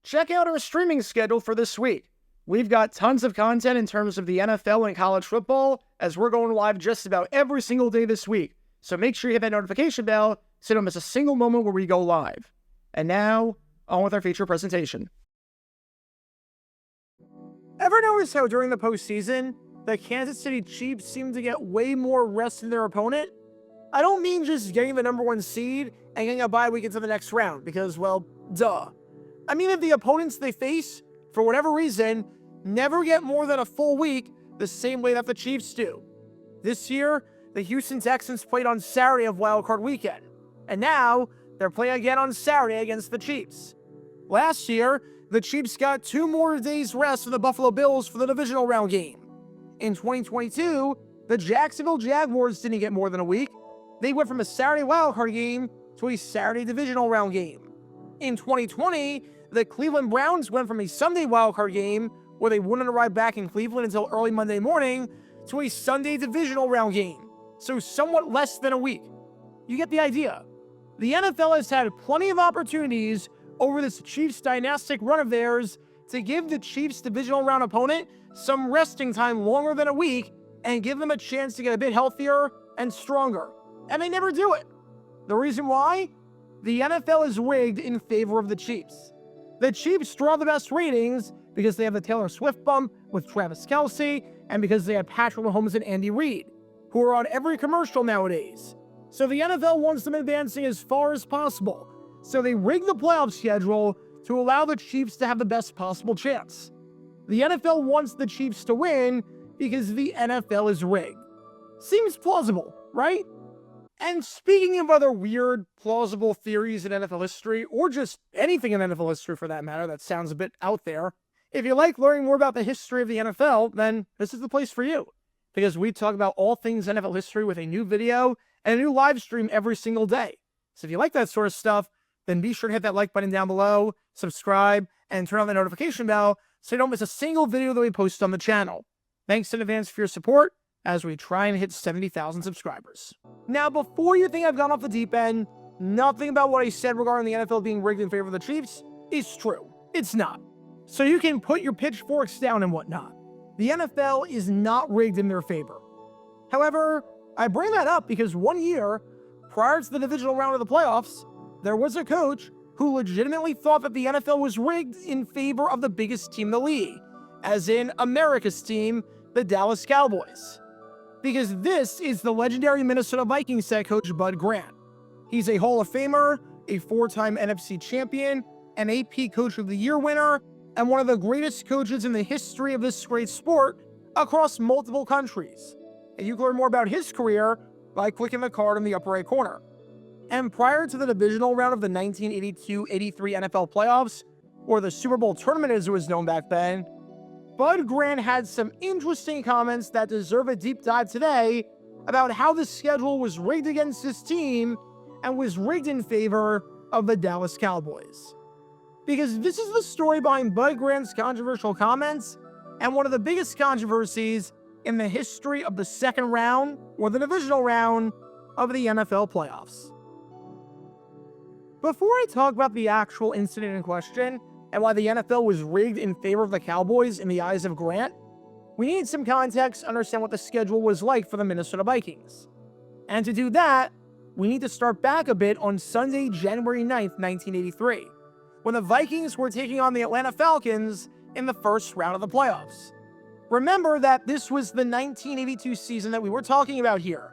check out our streaming schedule for this week. We've got tons of content in terms of the NFL and college football, as we're going live just about every single day this week. So make sure you hit that notification bell so you don't miss a single moment where we go live. And now, on with our feature presentation. Ever notice how during the postseason, the Kansas City Chiefs seem to get way more rest than their opponent? I don't mean just getting the #1 seed and getting a bye week into the next round, because, well, duh. I mean if the opponents they face, for whatever reason, never get more than a full week the same way that the Chiefs do. This year, the Houston Texans played on Saturday of Wild Card Weekend, and now they're playing again on Saturday against the Chiefs. Last year, the Chiefs got 2 more days rest for the Buffalo Bills for the divisional round game. In 2022, the Jacksonville Jaguars didn't get more than a week. They went from a Saturday Wild Card game to a Saturday divisional round game. In 2020, the Cleveland Browns went from a Sunday Wild Card game, where they wouldn't arrive back in Cleveland until early Monday morning, to a Sunday divisional round game, so somewhat less than a week. You get the idea. The NFL has had plenty of opportunities over this Chiefs dynastic run of theirs to give the Chiefs divisional round opponent some resting time longer than a week and give them a chance to get a bit healthier and stronger. And they never do it. The reason why? The NFL is rigged in favor of the Chiefs. The Chiefs draw the best ratings because they have the Taylor Swift bump with Travis Kelce, and because they have Patrick Mahomes and Andy Reid, who are on every commercial nowadays. So the NFL wants them advancing as far as possible. So they rig the playoff schedule to allow the Chiefs to have the best possible chance. The NFL wants the Chiefs to win because the NFL is rigged. Seems plausible, right? And speaking of other weird, plausible theories in NFL history, or just anything in NFL history for that matter that sounds a bit out there, if you like learning more about the history of the NFL, then this is the place for you. Because we talk about all things NFL history with a new video and a new live stream every single day. So if you like that sort of stuff, then be sure to hit that like button down below, subscribe, and turn on the notification bell so you don't miss a single video that we post on the channel. Thanks in advance for your support as we try and hit 70,000 subscribers. Now, before you think I've gone off the deep end, nothing about what I said regarding the NFL being rigged in favor of the Chiefs is true. It's not. So you can put your pitchforks down and whatnot. The NFL is not rigged in their favor. However, I bring that up because one year, prior to the divisional round of the playoffs, there was a coach who legitimately thought that the NFL was rigged in favor of the biggest team in the league, as in America's team, the Dallas Cowboys. Because this is the legendary Minnesota Vikings head coach Bud Grant. He's a Hall of Famer, a 4-time NFC champion, an AP Coach of the Year winner, and one of the greatest coaches in the history of this great sport across multiple countries. And you can learn more about his career by clicking the card in the upper right corner. And prior to the divisional round of the 1982-83 NFL playoffs, or the Super Bowl tournament as it was known back then, Bud Grant had some interesting comments that deserve a deep dive today about how the schedule was rigged against his team and was rigged in favor of the Dallas Cowboys. Because this is the story behind Bud Grant's controversial comments and one of the biggest controversies in the history of the second round, or the divisional round, of the NFL playoffs. Before I talk about the actual incident in question, and why the NFL was rigged in favor of the Cowboys in the eyes of Grant, we need some context to understand what the schedule was like for the Minnesota Vikings. And to do that, we need to start back a bit on Sunday, January 9th, 1983, when the Vikings were taking on the Atlanta Falcons in the first round of the playoffs. Remember that this was the 1982 season that we were talking about here.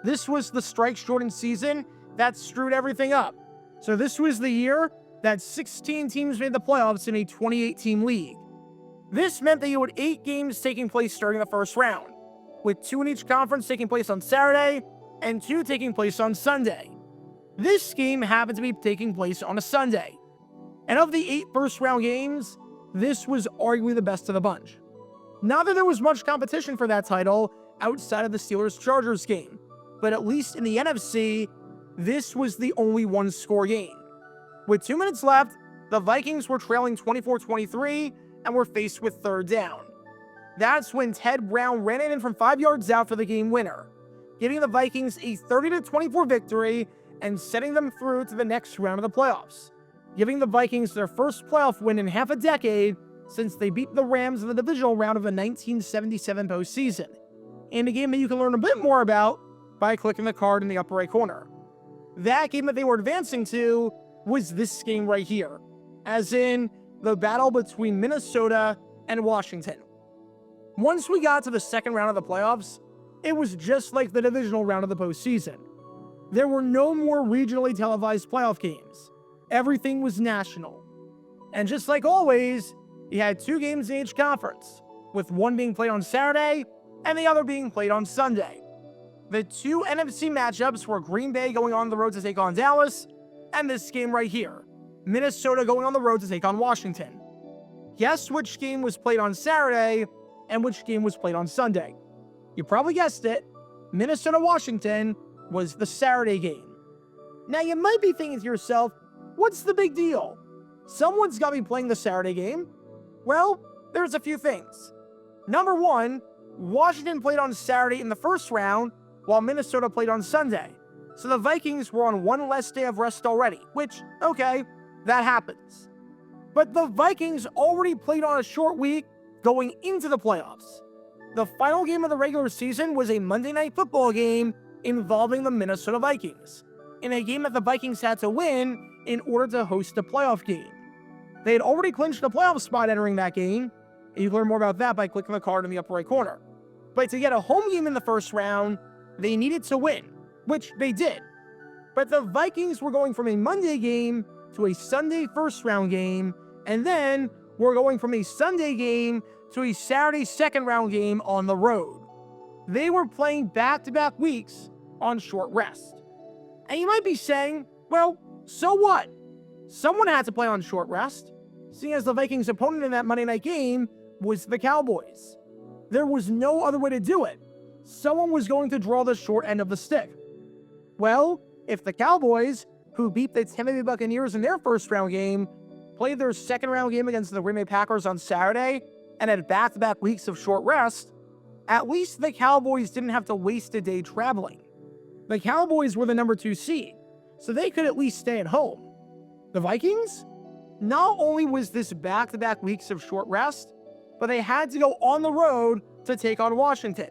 This was the strike-shortened season that screwed everything up. So this was the year that 16 teams made the playoffs in a 28-team league. This meant that you had 8 games taking place starting the first round, with 2 in each conference taking place on Saturday and 2 taking place on Sunday. This game happened to be taking place on a Sunday. And of the 8 first-round games, this was arguably the best of the bunch. Not that there was much competition for that title outside of the Steelers-Chargers game, but at least in the NFC, this was the only one-score game. With 2 minutes left, the Vikings were trailing 24-23 and were faced with third down. That's when Ted Brown ran it in from 5 yards out for the game winner, giving the Vikings a 30-24 victory and setting them through to the next round of the playoffs. giving the Vikings their first playoff win in half a decade since they beat the Rams in the divisional round of the 1977 postseason, in a game that you can learn a bit more about by clicking the card in the upper right corner. That game that they were advancing to was this game right here, as in the battle between Minnesota and Washington. Once we got to the second round of the playoffs, it was just like the divisional round of the postseason. There were no more regionally televised playoff games. Everything was national. And just like always, you had 2 games in each conference, with one being played on Saturday and the other being played on Sunday. The 2 NFC matchups were Green Bay going on the road to take on Dallas, and this game right here, Minnesota going on the road to take on Washington. Guess which game was played on Saturday and which game was played on Sunday? You probably guessed it. Minnesota-Washington was the Saturday game. Now you might be thinking to yourself, what's the big deal? Someone's got to be playing the Saturday game. Well, there's a few things. Number 1, Washington played on Saturday in the first round, while Minnesota played on Sunday. So the Vikings were on one less day of rest already, which, okay, that happens. But the Vikings already played on a short week going into the playoffs. The final game of the regular season was a Monday Night Football game involving the Minnesota Vikings, in a game that the Vikings had to win in order to host a playoff game. They had already clinched the playoff spot entering that game, and you can learn more about that by clicking the card in the upper right corner. But to get a home game in the first round, they needed to win, which they did. But the Vikings were going from a Monday game to a Sunday first round game, and then we're going from a Sunday game to a Saturday second round game on the road. They were playing back-to-back weeks on short rest. And you might be saying, well, so what? Someone had to play on short rest, seeing as the Vikings' opponent in that Monday night game was the Cowboys. There was no other way to do it. Someone was going to draw the short end of the stick. Well, if the Cowboys, who beat the Tampa Bay Buccaneers in their first round game, played their second round game against the Green Bay Packers on Saturday and had back-to-back weeks of short rest, at least the Cowboys didn't have to waste a day traveling. The Cowboys were the number 2 seed, so they could at least stay at home. The Vikings? Not only was this back-to-back weeks of short rest, but they had to go on the road to take on Washington.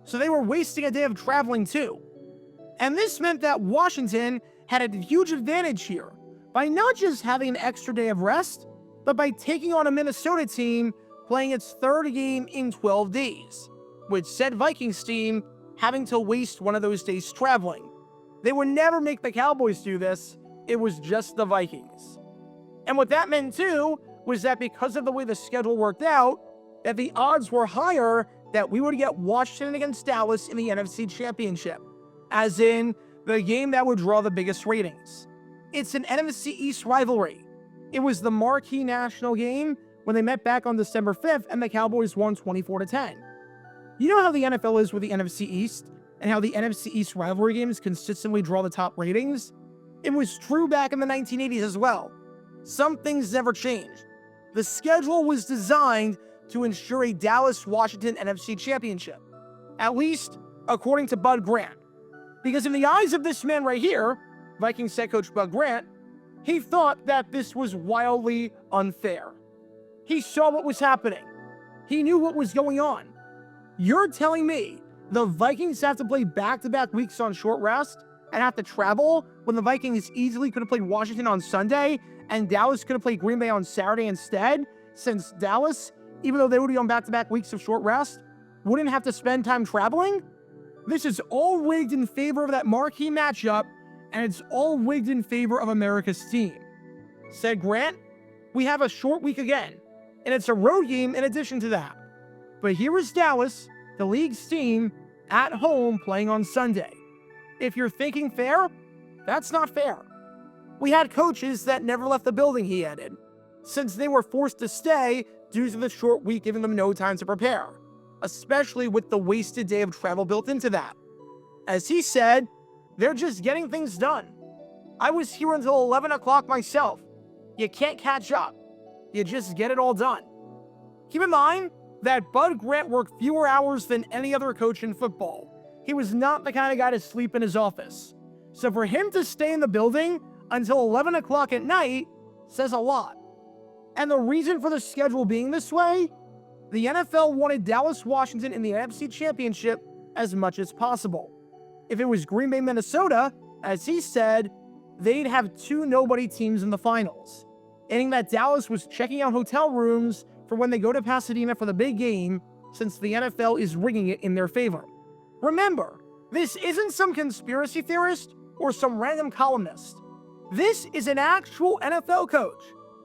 So they were wasting a day of traveling too. And this meant that Washington had a huge advantage here by not just having an extra day of rest, but by taking on a Minnesota team playing its third game in 12 days, with said Vikings team having to waste one of those days traveling. They would never make the Cowboys do this. It was just the Vikings. And what that meant too was that because of the way the schedule worked out, that the odds were higher that we would get Washington against Dallas in the NFC Championship, as in the game that would draw the biggest ratings. It's an NFC East rivalry. It was the marquee national game when they met back on December 5th and the Cowboys won 24-10. You know how the NFL is with the NFC East and how the NFC East rivalry games consistently draw the top ratings? It was true back in the 1980s as well. Some things never changed. The schedule was designed to ensure a Dallas-Washington NFC Championship, at least according to Bud Grant. Because in the eyes of this man right here, Vikings head coach Bud Grant, he thought that this was wildly unfair. He saw what was happening. He knew what was going on. You're telling me the Vikings have to play back-to-back weeks on short rest and have to travel when the Vikings easily could have played Washington on Sunday and Dallas could have played Green Bay on Saturday instead, since Dallas, even though they would be on back-to-back weeks of short rest, wouldn't have to spend time traveling? This is all rigged in favor of that marquee matchup, and it's all rigged in favor of America's team. Said Grant, we have a short week again, and it's a road game in addition to that. But here is Dallas, the league's team, at home playing on Sunday. If you're thinking fair, that's not fair. We had coaches that never left the building, he added, since they were forced to stay due to the short week giving them no time to prepare, especially with the wasted day of travel built into that. As he said, they're just getting things done. I was here until 11 o'clock myself. You can't catch up. You just get it all done. Keep in mind that Bud Grant worked fewer hours than any other coach in football. He was not the kind of guy to sleep in his office. So for him to stay in the building until 11 o'clock at night says a lot. And the reason for the schedule being this way, the NFL wanted Dallas, Washington in the NFC Championship as much as possible. If it was Green Bay, Minnesota, as he said, they'd have two nobody teams in the finals, adding that Dallas was checking out hotel rooms for when they go to Pasadena for the big game, since the NFL is rigging it in their favor. Remember, this isn't some conspiracy theorist or some random columnist. This is an actual NFL coach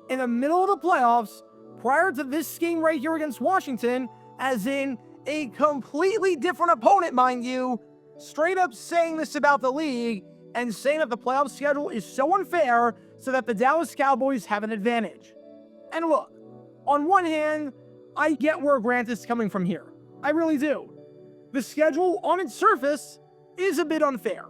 in the middle of the playoffs prior to this game right here against Washington, as in a completely different opponent, mind you, straight up saying this about the league and saying that the playoff schedule is so unfair so that the Dallas Cowboys have an advantage. And look, on one hand, I get where Grant is coming from here. I really do. The schedule on its surface is a bit unfair.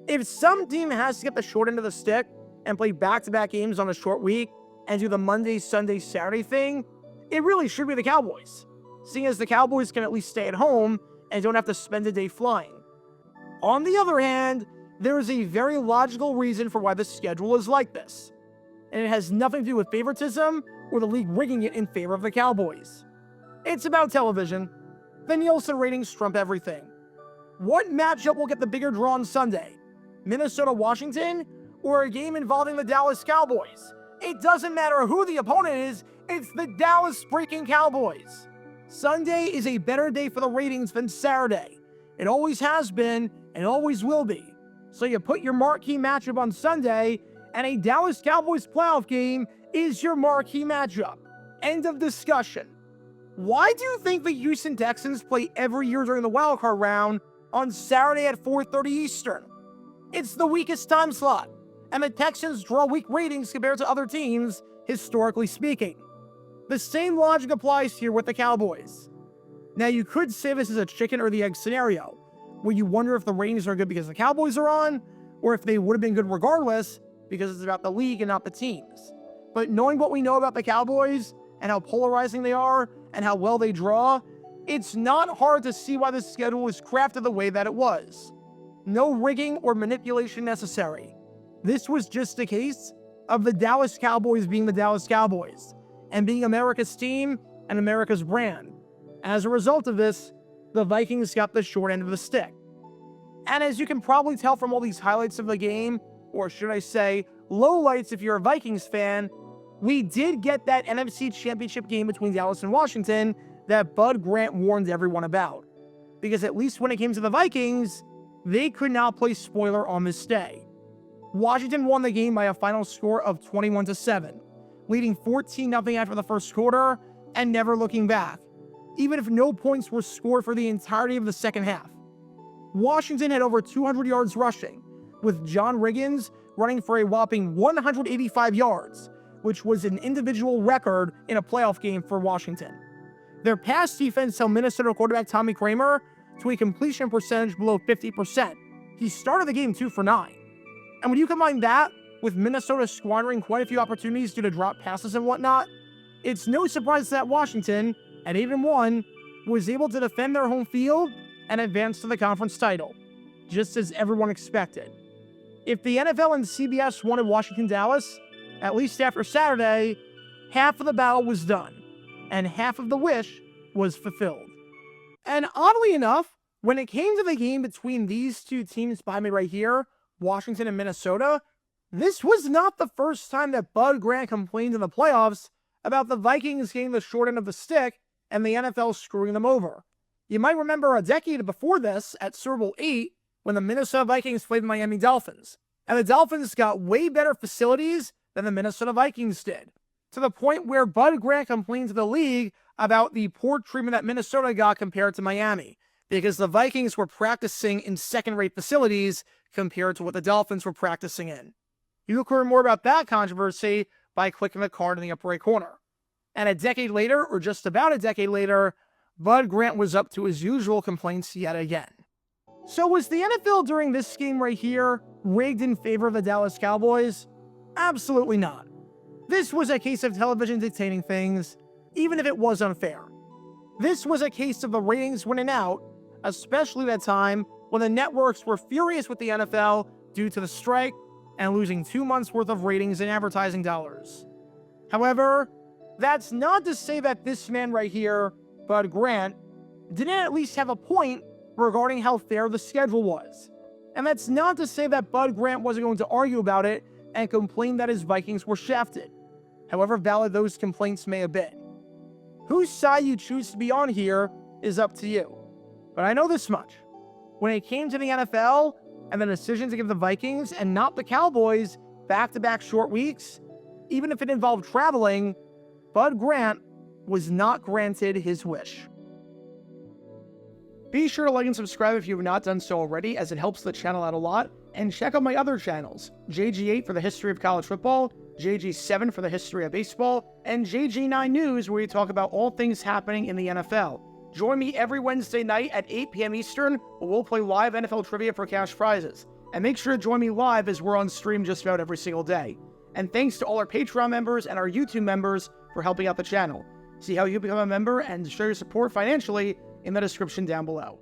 If some team has to get the short end of the stick and play back-to-back games on a short week and do the Monday, Sunday, Saturday thing, it really should be the Cowboys, seeing as the Cowboys can at least stay at home and don't have to spend a day flying. On the other hand, there is a very logical reason for why the schedule is like this, and it has nothing to do with favoritism or the league rigging it in favor of the Cowboys. It's about television. The Nielsen ratings trump everything. What matchup will get the bigger draw on Sunday? Minnesota-Washington, or a game involving the Dallas Cowboys? It doesn't matter who the opponent is, it's the Dallas freaking Cowboys. Sunday is a better day for the ratings than Saturday. It always has been, and always will be. So you put your marquee matchup on Sunday, and a Dallas Cowboys playoff game is your marquee matchup. End of discussion. Why do you think the Houston Texans play every year during the wildcard round on Saturday at 4:30 Eastern? It's the weakest time slot, and the Texans draw weak ratings compared to other teams, historically speaking. The same logic applies here with the Cowboys. Now, you could say this is a chicken or the egg scenario, where you wonder if the ratings are good because the Cowboys are on, or if they would have been good regardless because it's about the league and not the teams. But knowing what we know about the Cowboys and how polarizing they are and how well they draw, it's not hard to see why the schedule was crafted the way that it was. No rigging or manipulation necessary. This was just a case of the Dallas Cowboys being the Dallas Cowboys and being America's team and America's brand. As a result of this, the Vikings got the short end of the stick. And as you can probably tell from all these highlights of the game, or should I say, lowlights if you're a Vikings fan, we did get that NFC Championship game between Dallas and Washington that Bud Grant warned everyone about. Because at least when it came to the Vikings, they could not play spoiler on this day. Washington won the game by a final score of 21-7, leading 14-0 after the first quarter and never looking back, even if no points were scored for the entirety of the second half. Washington had over 200 yards rushing, with John Riggins running for a whopping 185 yards, which was an individual record in a playoff game for Washington. Their pass defense held Minnesota quarterback Tommy Kramer to a completion percentage below 50%. He started the game 2 for 9. And when you combine that with Minnesota squandering quite a few opportunities due to drop passes and whatnot, it's no surprise that Washington, at 8-1, was able to defend their home field and advance to the conference title, just as everyone expected. If the NFL and CBS wanted Washington-Dallas, at least after Saturday, half of the battle was done, and half of the wish was fulfilled. And oddly enough, when it came to the game between these two teams by me right here, Washington and Minnesota, this was not the first time that Bud Grant complained in the playoffs about the Vikings getting the short end of the stick and the NFL screwing them over. You might remember a decade before this, at Super Bowl VIII, when the Minnesota Vikings played the Miami Dolphins, and the Dolphins got way better facilities than the Minnesota Vikings did, to the point where Bud Grant complained to the league about the poor treatment that Minnesota got compared to Miami, because the Vikings were practicing in second-rate facilities compared to what the Dolphins were practicing in. You can learn more about that controversy by clicking the card in the upper right corner. And a decade later, or just about a decade later, Bud Grant was up to his usual complaints yet again. So was the NFL during this game right here rigged in favor of the Dallas Cowboys? Absolutely not. This was a case of television dictating things, even if it was unfair. This was a case of the ratings winning out, especially at a time when the networks were furious with the NFL due to the strike and losing 2 months worth of ratings and advertising dollars. However, that's not to say that this man right here, Bud Grant, didn't at least have a point regarding how fair the schedule was. And that's not to say that Bud Grant wasn't going to argue about it and complain that his Vikings were shafted, however valid those complaints may have been. Whose side you choose to be on here is up to you. But I know this much. When it came to the NFL and the decision to give the Vikings and not the Cowboys back-to-back short weeks, even if it involved traveling, Bud Grant was not granted his wish. Be sure to like and subscribe if you have not done so already, as it helps the channel out a lot, and check out my other channels, JG8 for the history of college football, JG7 for the history of baseball, and JG9 News, where we talk about all things happening in the NFL. Join me every Wednesday night at 8 p.m. Eastern, where we'll play live NFL trivia for cash prizes. And make sure to join me live, as we're on stream just about every single day. And thanks to all our Patreon members and our YouTube members for helping out the channel. See how you become a member and show your support financially in the description down below.